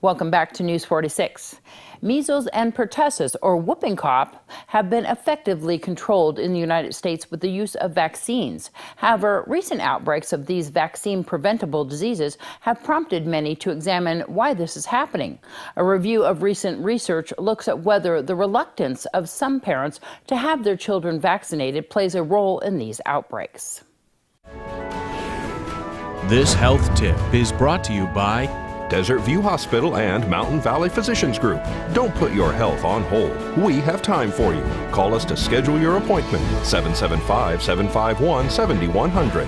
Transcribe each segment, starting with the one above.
Welcome back to News 46. Measles and pertussis, or whooping cough, have been effectively controlled in the United States with the use of vaccines. However, recent outbreaks of these vaccine-preventable diseases have prompted many to examine why this is happening. A review of recent research looks at whether the reluctance of some parents to have their children vaccinated plays a role in these outbreaks. This health tip is brought to you by Desert View Hospital and Mountain Valley Physicians Group. Don't put your health on hold. We have time for you. Call us to schedule your appointment. 775-751-7100.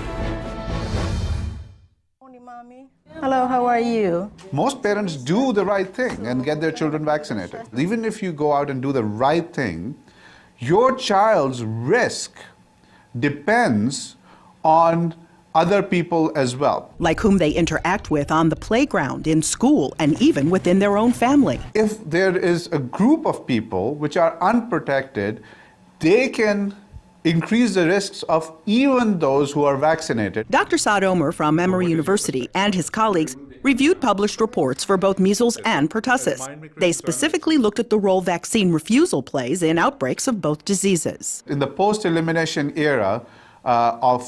Hello, how are you? Most parents do the right thing and get their children vaccinated. Even if you go out and do the right thing, your child's risk depends on other people as well. Like whom they interact with on the playground, in school, and even within their own family. If there is a group of people which are unprotected, they can increase the risks of even those who are vaccinated. Dr. Saad Omer from Emory University and his colleagues reviewed published reports for both measles and pertussis. They specifically looked at the role vaccine refusal plays in outbreaks of both diseases. In the post-elimination era,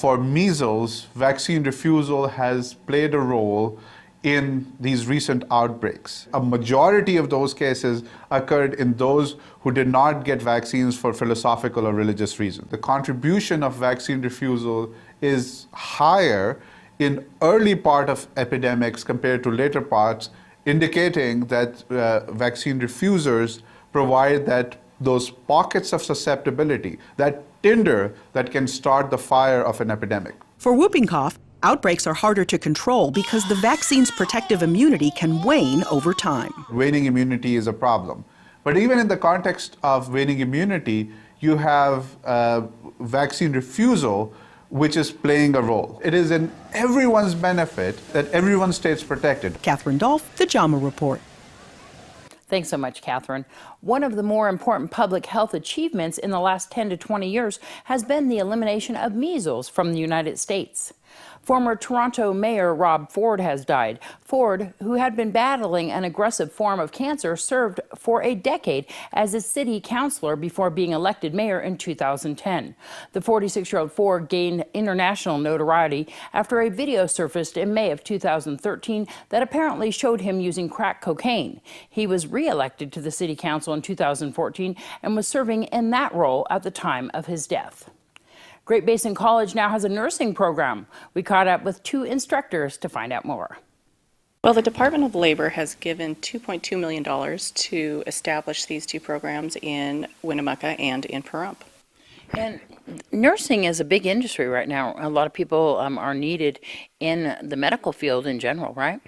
for measles, vaccine refusal has played a role in these recent outbreaks. A majority of those cases occurred in those who did not get vaccines for philosophical or religious reasons. The contribution of vaccine refusal is higher in early part of epidemics compared to later parts, indicating that vaccine refusers provide those pockets of susceptibility, that tinder that can start the fire of an epidemic. For whooping cough, outbreaks are harder to control because the vaccine's protective immunity can wane over time. Waning immunity is a problem. But even in the context of waning immunity, you have vaccine refusal, which is playing a role. It is in everyone's benefit that everyone stays protected. Catherine Dolph, The JAMA Report. Thanks so much, Catherine. One of the more important public health achievements in the last 10 to 20 years has been the elimination of measles from the United States. Former Toronto Mayor Rob Ford has died. Ford, who had been battling an aggressive form of cancer, served for a decade as a city councilor before being elected mayor in 2010. The 46-year-old Ford gained international notoriety after a video surfaced in May of 2013 that apparently showed him using crack cocaine. He was re-elected to the city council in 2014 and was serving in that role at the time of his death. Great Basin College now has a nursing program. We caught up with two instructors to find out more. Well, the Department of Labor has given $2.2 million to establish these two programs in Winnemucca and in Pahrump. And nursing is a big industry right now. A lot of people are needed in the medical field in general, right?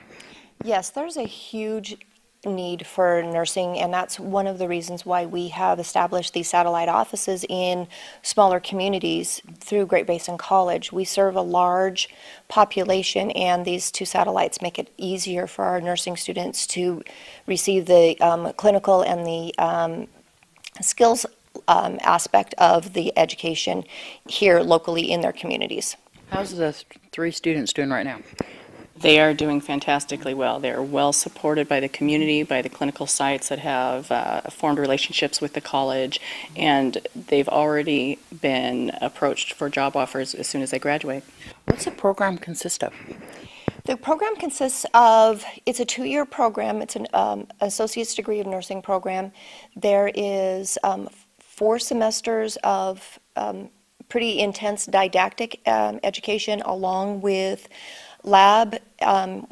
Yes, there's a huge need for nursing, and that's one of the reasons why we have established these satellite offices in smaller communities through Great Basin College. We serve a large population, and these two satellites make it easier for our nursing students to receive the clinical and the skills aspect of the education here locally in their communities. How's the three students doing right now? They are doing fantastically well. They're well supported by the community, by the clinical sites that have formed relationships with the college, and they've already been approached for job offers as soon as they graduate. What's the program consist of? The program consists of, it's a 2-year program. It's an associate's degree of nursing program. There is 4 semesters of pretty intense didactic education along with lab,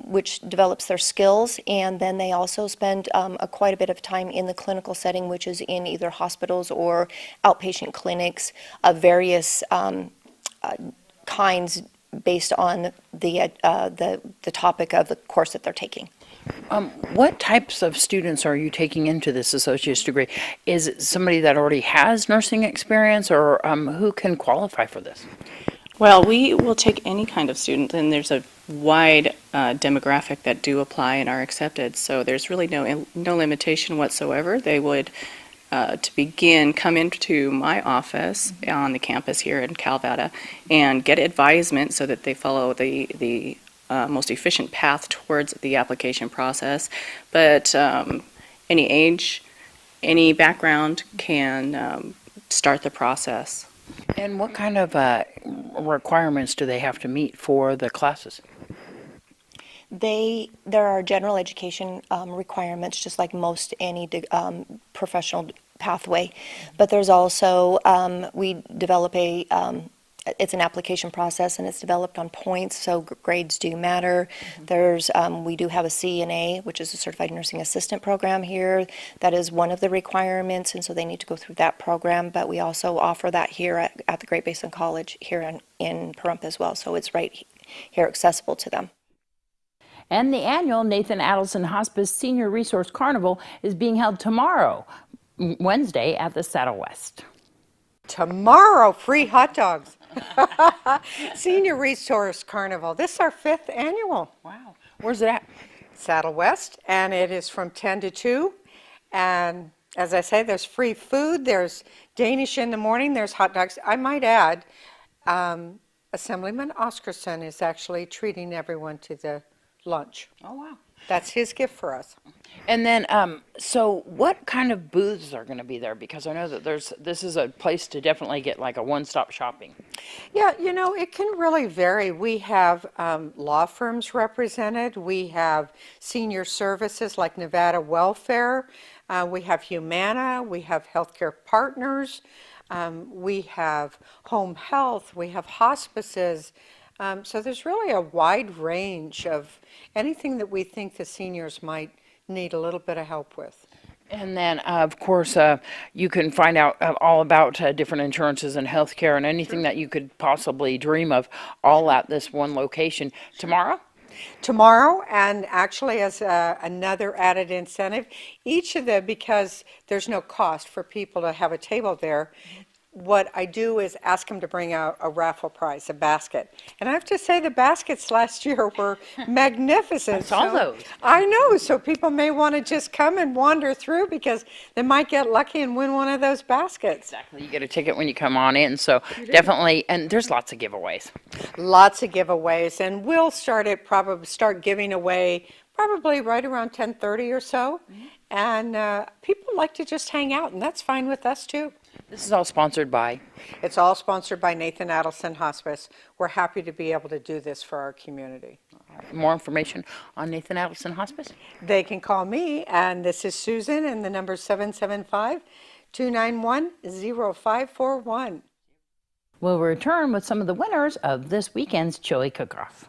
which develops their skills, and then they also spend quite a bit of time in the clinical setting, which is in either hospitals or outpatient clinics of various kinds based on the topic of the course that they're taking. What types of students are you taking into this associate's degree? Is it somebody that already has nursing experience, or who can qualify for this? Well, we will take any kind of student, and there's a wide demographic that do apply and are accepted, so there's really no limitation whatsoever. They would, to begin, come into my office on the campus here in Calvada and get advisement so that they follow the most efficient path towards the application process. But any age, any background can start the process. And what kind of requirements do they have to meet for the classes? There are general education requirements, just like most any professional pathway, but there's also, we develop it's an application process and it's developed on points, so grades do matter. There's, we do have a CNA, which is a Certified Nursing Assistant program here. That is one of the requirements, and so they need to go through that program, but we also offer that here at the Great Basin College here in Pahrump as well, so it's right here accessible to them. And the annual Nathan Adelson Hospice Senior Resource Carnival is being held tomorrow, Wednesday, at the Saddle West. Tomorrow, free hot dogs. Senior Resource Carnival. This is our 5th annual. Wow. Where's it at? Saddle West, and it is from 10 to 2. And as I say, there's free food. There's Danish in the morning. There's hot dogs. I might add, Assemblyman Oscarson is actually treating everyone to the lunch. Oh, wow. That's his gift for us. And then, so what kind of booths are going to be there? Because I know that this is a place to definitely get like a one-stop shopping. Yeah, you know, it can really vary. We have law firms represented. We have senior services like Nevada Welfare. We have Humana. We have Healthcare Partners. We have home health. We have hospices. So there's really a wide range of anything that we think the seniors might need a little bit of help with. And then, of course, you can find out all about different insurances and health care and anything that you could possibly dream of, all at this one location. Tomorrow? Tomorrow, and actually as another added incentive, each of them, because there's no cost for people to have a table there, what I do is ask them to bring out a raffle prize, a basket. And I have to say the baskets last year were magnificent. I saw those. I know, so people may want to just come and wander through because they might get lucky and win one of those baskets. Exactly. You get a ticket when you come on in, so definitely, and there's lots of giveaways. Lots of giveaways, and we'll start giving away probably right around 10:30 or so. And people like to just hang out, and that's fine with us too. This is all sponsored by? It's all sponsored by Nathan Adelson Hospice. We're happy to be able to do this for our community. More information on Nathan Adelson Hospice? They can call me, and this is Susan, and the number is 775-291-0541. We'll return with some of the winners of this weekend's chili cook-off.